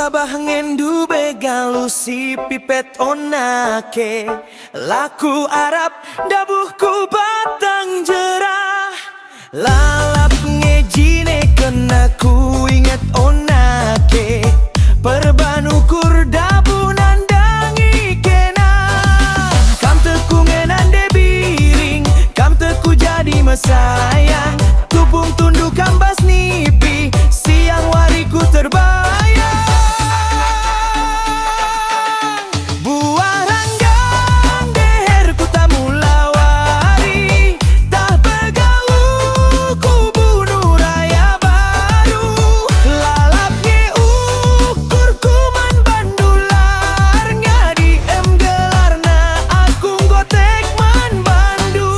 tabah ngendu begalu si pipet onake. Laku Arab dabuhku batang jerah. Lalap ngejine kena ku inget onake. Perban ukur dabu nandangi kena. Kam teku ngenande biring, kam teku jadi mesayang. Tupung tunduk kambas nipi, siang wariku terbayang. Buah ranggang deherku tak mulawari. Tah begalu ku bunuh raya baru. Lalapnya ukur kuman bandular. Ngadi gelarna aku gotek man bandu.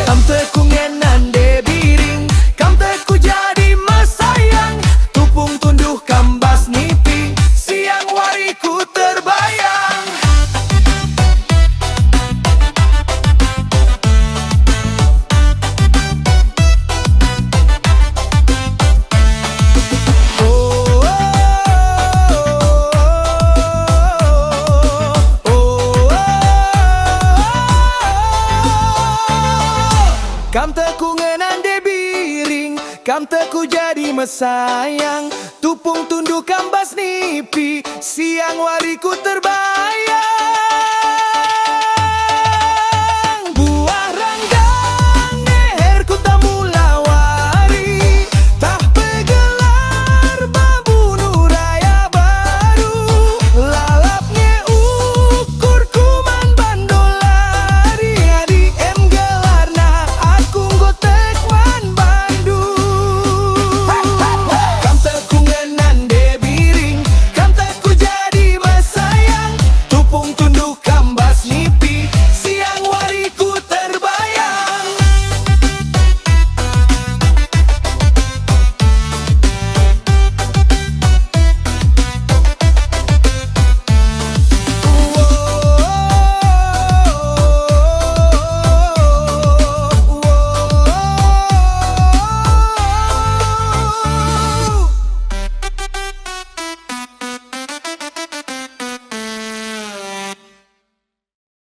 Kam teku ngenande biring, kam teku jadi mesayang. Tupung tunduh kambas nipi, siang wariku terbayang. Oh, oh, oh, oh. Kam teku ngenande biring, kam teku jadi mesayang. Tupung tunduk kambas nipi, siang wariku terbayang.